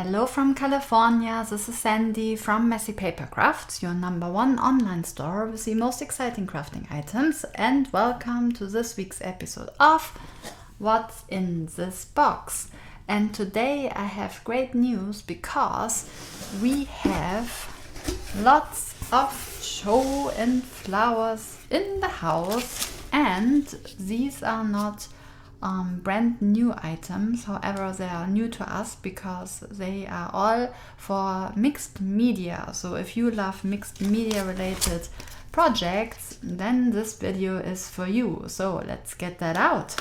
Hello from California, this is Sandy from Messy Paper Crafts, your #1 online store with the most exciting crafting items, and welcome to this week's episode of What's in This Box. And today I have great news because we have lots of Chou and Flowers in the house, and these are not brand new items. However, they are new to us because they are all for mixed media. So if you love mixed media related projects, then this video is for you. So let's get that out.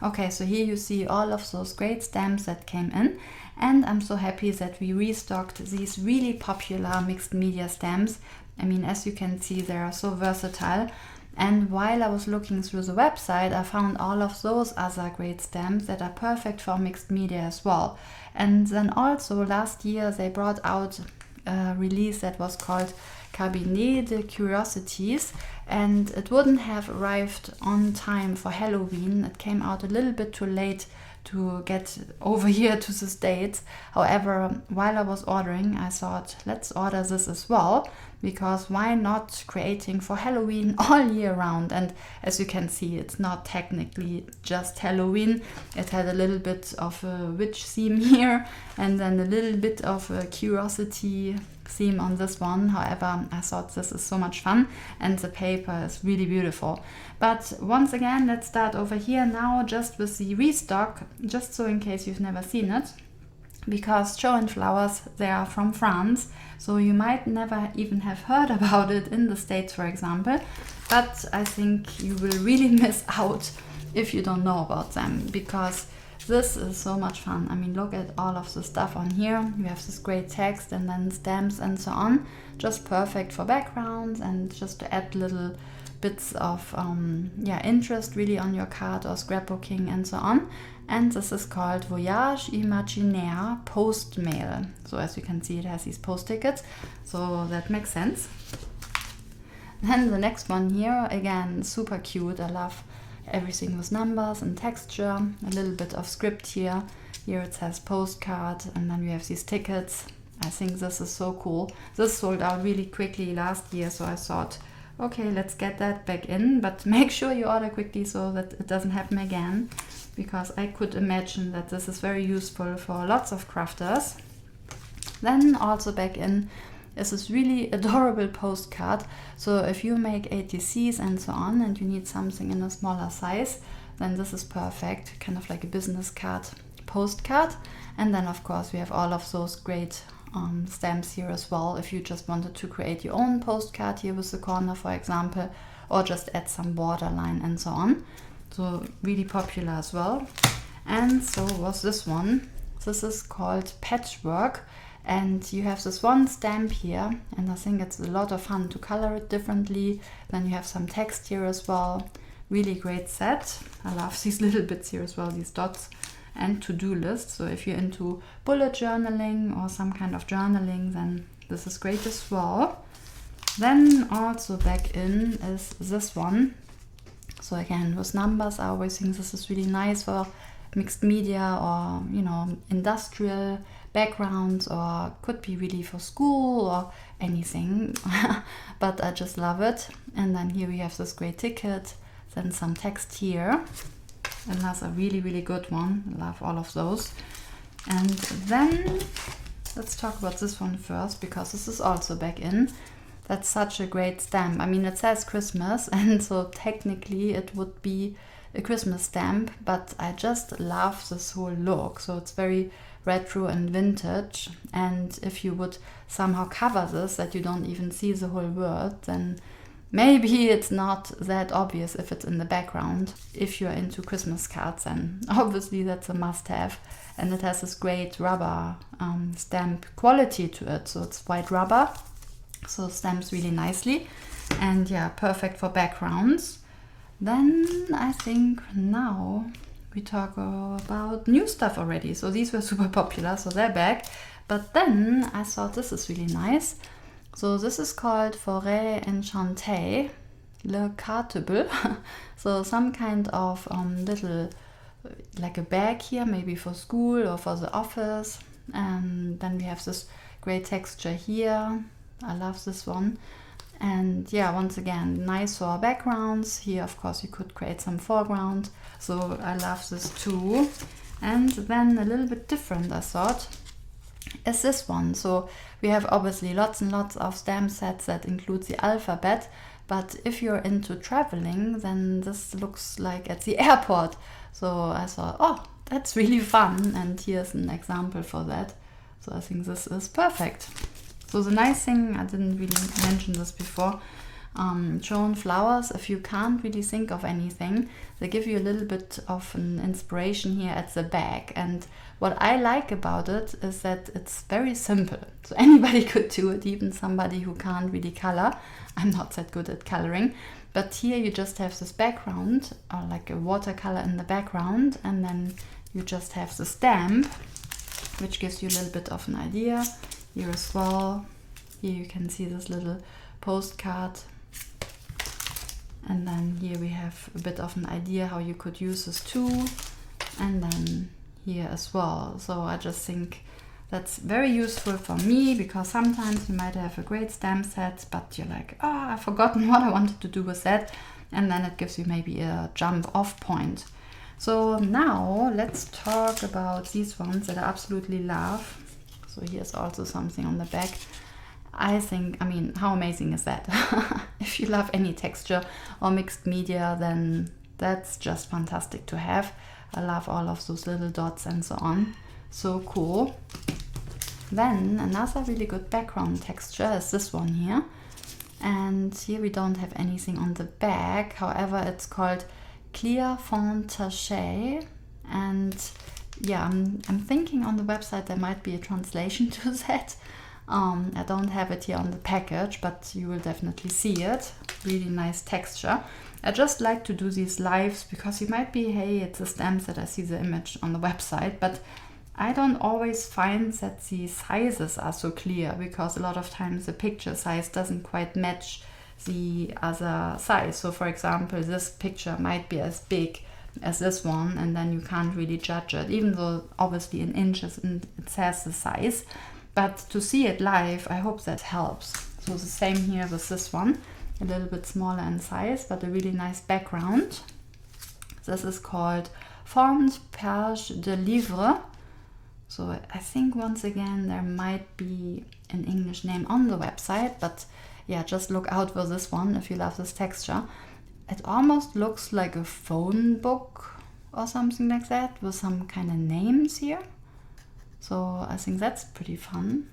Okay, so here you see all of those great stamps that came in, and I'm so happy that we restocked these really popular mixed media stamps. I mean, as you can see, they are so versatile. And while I was looking through the website, I found all of those other great stamps that are perfect for mixed media as well. And then also last year they brought out a release that was called Cabinet de Curiosities, and it wouldn't have arrived on time for Halloween. It came out a little bit too late to get over here to the States. However, while I was ordering, I thought, let's order this as well, because why not creating for Halloween all year round? And as you can see, it's not technically just Halloween. It had a little bit of a witch theme here, and then a little bit of a curiosity theme on this one. However, I thought this is so much fun, and the paper is really beautiful. But once again, let's start over here now just with the restock, just so in case you've never seen it, because Chou and Flowers, they are from France, so you might never even have heard about it in the States, for example, but I think you will really miss out if you don't know about them, because this is so much fun. I mean, look at all of the stuff on here. You have this great text and then stamps and so on. Just perfect for backgrounds and just to add little bits of interest really on your card or scrapbooking and so on. And this is called Voyage Imaginaire Post Mail. So as you can see, it has these post tickets, so that makes sense. Then the next one here, again, super cute. I love everything with numbers and texture, a little bit of script here. Here it says postcard, and then we have these tickets. I think this is so cool. This sold out really quickly last year, so I thought, okay, let's get that back in, but make sure you order quickly so that it doesn't happen again, because I could imagine that this is very useful for lots of crafters. Then also back in is this really adorable postcard. So if you make ATCs and so on, and you need something in a smaller size, then this is perfect, kind of like a business card postcard. And then of course we have all of those great stamps here as well, if you just wanted to create your own postcard here with the corner, for example, or just add some borderline and so on. So really popular as well. And so was this one. This is called Patchwork, and you have this one stamp here, and I think it's a lot of fun to color it differently. Then you have some text here as well. Really great set. I love these little bits here as well, these dots, and to-do lists. So if you're into bullet journaling or some kind of journaling, then this is great as well. Then also back in is this one. So again, with numbers, I always think this is really nice for mixed media or, you know, industrial backgrounds, or could be really for school or anything. But I just love it. And then here we have this great ticket, then some text here. Another really, really good one. I love all of those. And then let's talk about this one first, because this is also back in. That's such a great stamp. I mean, it says Christmas, and so technically it would be a Christmas stamp, but I just love this whole look. So it's very retro and vintage, and if you would somehow cover this that you don't even see the whole word, then maybe it's not that obvious if it's in the background. If you're into Christmas cards, then obviously that's a must-have. And it has this great rubber stamp quality to it, so it's white rubber, so it stamps really nicely, and yeah, perfect for backgrounds. Then I think now we talk about new stuff already. So these were super popular, so they're back. But then I thought this is really nice. So this is called Forêt Enchantée. le cartable, so some kind of little, like a bag here, maybe for school or for the office. And then we have this great texture here. I love this one. And yeah, once again, nice for backgrounds. Here, of course, you could create some foreground. So I love this too. And then a little bit different, I thought, is this one. So we have obviously lots and lots of stamp sets that include the alphabet. But if you're into traveling, then this looks like at the airport. So I thought, oh, that's really fun. And here's an example for that. So I think this is perfect. So the nice thing, I didn't really mention this before, Chou and Flowers, if you can't really think of anything, they give you a little bit of an inspiration here at the back. And what I like about it is that it's very simple. So anybody could do it, even somebody who can't really color. I'm not that good at coloring. But here you just have this background, or like a watercolor in the background, and then you just have the stamp, which gives you a little bit of an idea. Here as well, here you can see this little postcard, and then here we have a bit of an idea how you could use this too, and then here as well. So I just think that's very useful for me, because sometimes you might have a great stamp set, but you're like, oh, I've forgotten what I wanted to do with that, and then it gives you maybe a jump off point. So now let's talk about these ones that I absolutely love. So here's also something on the back. I think, I mean, how amazing is that? If you love any texture or mixed media, then that's just fantastic to have. I love all of those little dots and so on. So cool. Then another really good background texture is this one here. And here we don't have anything on the back. However, it's called Clear Fond Taché. And yeah, I'm thinking on the website there might be a translation to that. I don't have it here on the package, but you will definitely see it. Really nice texture. I just like to do these lives because you might be, hey, it's a stamp that I see the image on the website, but I don't always find that the sizes are so clear, because a lot of times the picture size doesn't quite match the other size. So for example, this picture might be as big as this one, and then you can't really judge it, even though obviously in inches and it says the size. But to see it live, I hope that helps. So the same here with this one, a little bit smaller in size, but a really nice background. This is called Fond Page de Livre. So I think once again there might be an English name on the website, but yeah, just look out for this one if you love this texture. It almost looks like a phone book or something like that, with some kind of names here. So I think that's pretty fun.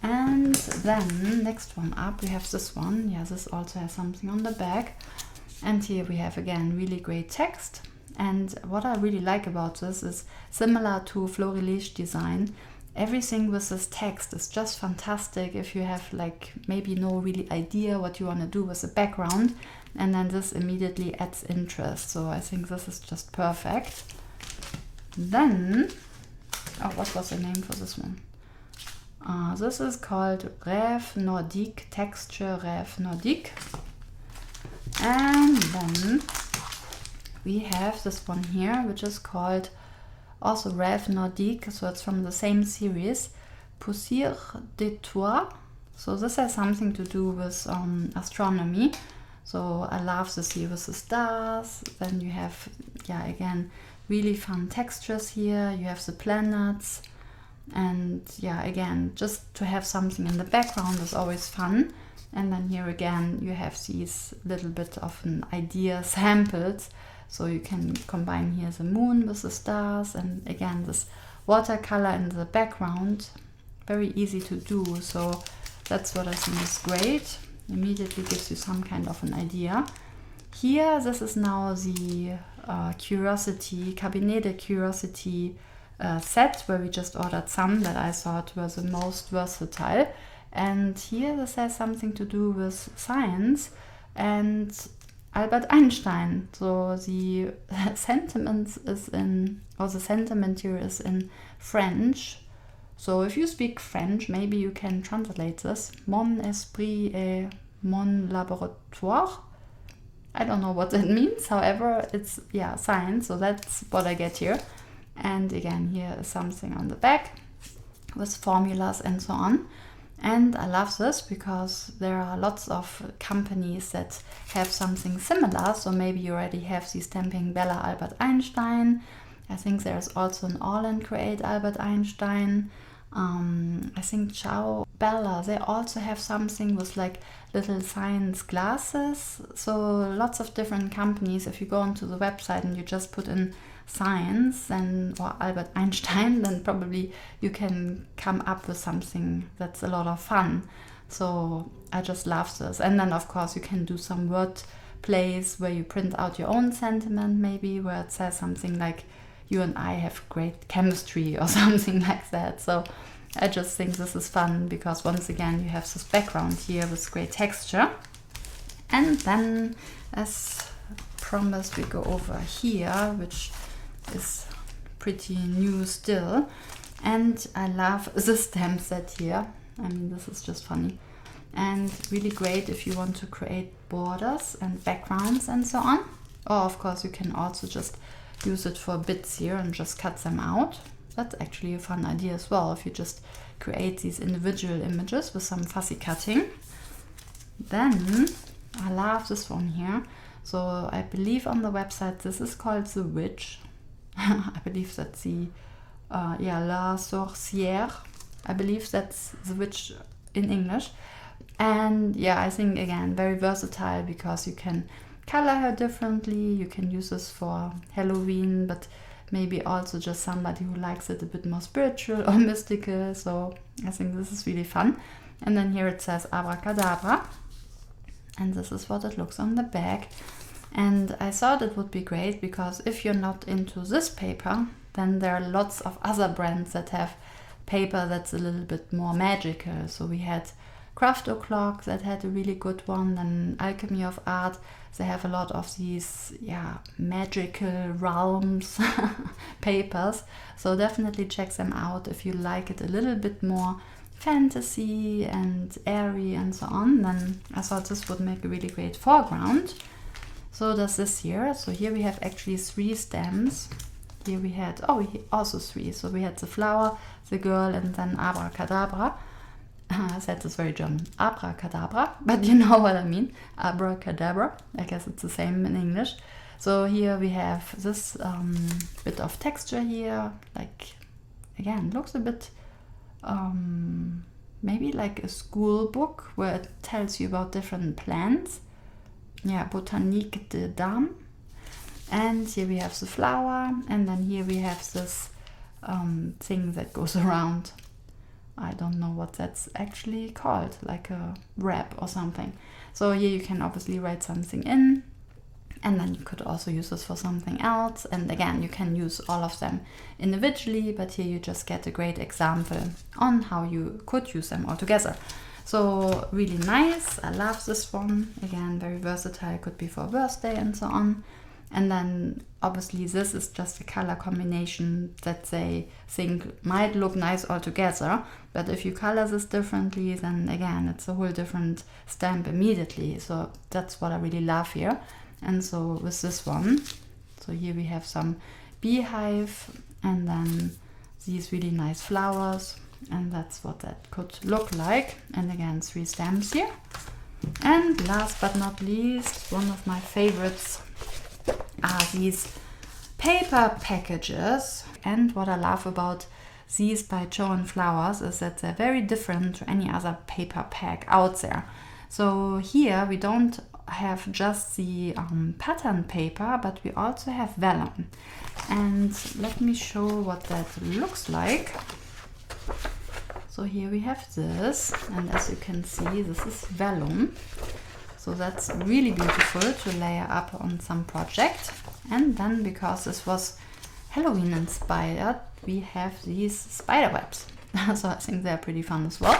And then next one up, we have this one. Yeah, this also has something on the back. And here we have again really great text. And what I really like about this is, similar to Florilège design, everything with this text is just fantastic if you have like maybe no really idea what you want to do with the background, and then this immediately adds interest. So I think this is just perfect. Then, oh, what was the name for this one? This is called Rêve Nordique, Texture Rêve Nordique. And then we have this one here, which is called also Rêve Nordique, so it's from the same series, Poussière d'étoiles. So this has something to do with astronomy. So I love this here with the stars. Then you have, yeah, again, really fun textures here. You have the planets. And yeah, again, just to have something in the background is always fun. And then here again, you have these little bit of an idea samples. So you can combine here the moon with the stars, and again, this watercolor in the background. Very easy to do. So that's what I think is great. Immediately gives you some kind of an idea. Here, this is now the Curiosity, Cabinet de Curiosity set, where we just ordered some that I thought were the most versatile. And here this has something to do with science and Albert Einstein. So the sentiment is in, or the sentiment here is in French. So if you speak French, maybe you can translate this. Mon esprit est mon laboratoire. I don't know what that means, however, it's, yeah, science, so that's what I get here. And again, here is something on the back with formulas and so on. And I love this because there are lots of companies that have something similar. So maybe you already have the stamping Bella Albert Einstein. I think there's also an All and Create Albert Einstein. I think Chou, Bella, they also have something with like little science glasses. So lots of different companies. If you go onto the website and you just put in science and or Albert Einstein, then probably you can come up with something that's a lot of fun. So I just love this. And then of course you can do some word plays where you print out your own sentiment, maybe where it says something like you and I have great chemistry or something like that. So I just think this is fun because once again you have this background here with great texture. And then as promised we go over here, which is pretty new still, and I love the stamp set here. I mean, this is just funny and really great if you want to create borders and backgrounds and so on. Or of course you can also just use it for bits here and just cut them out. That's actually a fun idea as well, if you just create these individual images with some fussy cutting. Then I love this one here. So I believe on the website this is called The Witch. I believe that's the La Sorcière. I believe that's the witch in English. And yeah, I think again very versatile because you can color her differently. You can use this for Halloween, but maybe also just somebody who likes it a bit more spiritual or mystical. So I think this is really fun. And then here it says abracadabra. And this is what it looks on the back. And I thought it would be great because if you're not into this paper, then there are lots of other brands that have paper that's a little bit more magical. So we had Craft O'Clock that had a really good one, then Alchemy of Art. They have a lot of these magical realms papers. So definitely check them out if you like it a little bit more fantasy and airy and so on. Then I thought this would make a really great foreground. So does this here. So here we have actually 3 stems. Here we had, also 3. So we had the flower, the girl, and then abracadabra. I said this very German, abracadabra, but you know what I mean, abracadabra. I guess it's the same in English. So here we have this bit of texture here, like, again, looks a bit maybe like a school book where it tells you about different plants. Yeah, Botanique de Dame. And here we have the flower, and then here we have this thing that goes around. I don't know what that's actually called, like a wrap or something. So here you can obviously write something in, and then you could also use this for something else. And again, you can use all of them individually, but here you just get a great example on how you could use them all together. So really nice. I love this one. Again, very versatile. Could be for birthday and so on. And then obviously this is just a color combination that they think might look nice all together. But if you color this differently, then again, it's a whole different stamp immediately. So that's what I really love here. And so with this one, so here we have some beehive and then these really nice flowers. And that's what that could look like. And again, 3 stamps here. And last but not least, one of my favorites are these paper packages. And what I love about these by Chou and Flowers is that they're very different to any other paper pack out there. So here we don't have just the pattern paper, but we also have vellum. And let me show what that looks like. So here we have this, and as you can see, this is vellum. So that's really beautiful to layer up on some project. And then, because this was Halloween inspired, we have these spider webs. So I think they're pretty fun as well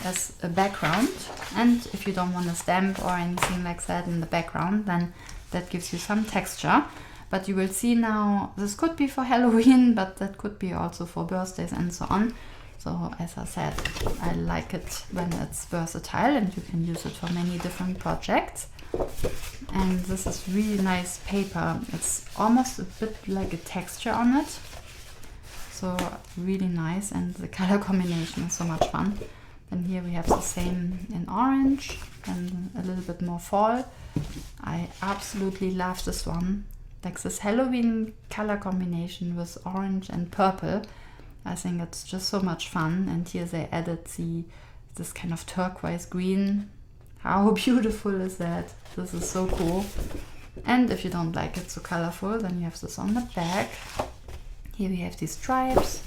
as a background. And if you don't want a stamp or anything like that in the background, then that gives you some texture. But you will see now, this could be for Halloween, but that could be also for birthdays and so on. So as I said, I like it when it's versatile and you can use it for many different projects. And this is really nice paper. It's almost a bit like a texture on it. So really nice, and the color combination is so much fun. And here we have the same in orange and a little bit more fall. I absolutely love this one. Like this Halloween color combination with orange and purple. I think it's just so much fun. And here they added this kind of turquoise green. How beautiful is that? This is so cool. And if you don't like it so colorful, then you have this on the back. Here we have these stripes.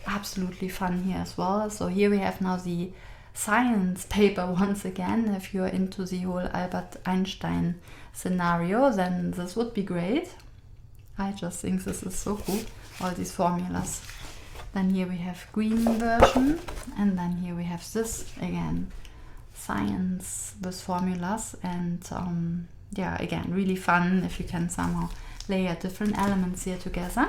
Absolutely fun here as well. So here we have now the science paper once again. If you're into the whole Albert Einstein scenario, then this would be great. I just think this is so cool, all these formulas. Then here we have green version, and then here we have this again, science with formulas. And yeah, again, really fun if you can somehow layer different elements here together.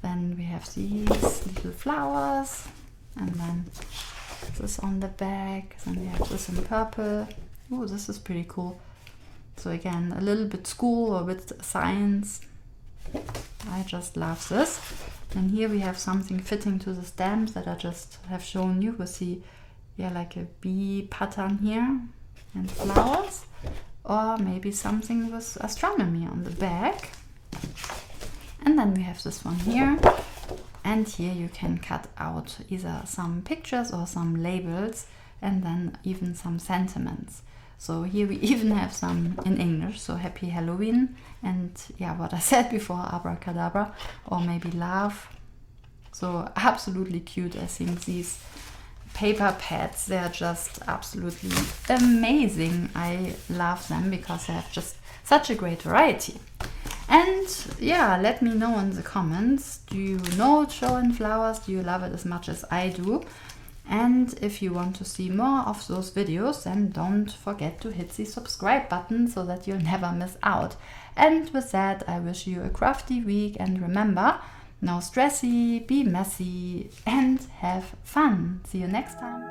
Then we have these little flowers, and then this on the back. Then we have this in purple. Oh, this is pretty cool. So again, a little bit school or a bit science. I just love this. And here we have something fitting to the stamps that I just have shown you. We see, yeah, like a bee pattern here and flowers, or maybe something with astronomy on the back. And then we have this one here, and here you can cut out either some pictures or some labels, and then even some sentiments. So here we even have some in English, so happy Halloween, and yeah, what I said before, abracadabra, or maybe love. So absolutely cute. I think these paper pads, they're just absolutely amazing. I love them because they have just such a great variety. And yeah, let me know in the comments, do you know Chou and Flowers? Do you love it as much as I do? And if you want to see more of those videos, then don't forget to hit the subscribe button so that you'll never miss out. And with that, I wish you a crafty week, and remember, no stressy, be messy, and have fun. See you next time.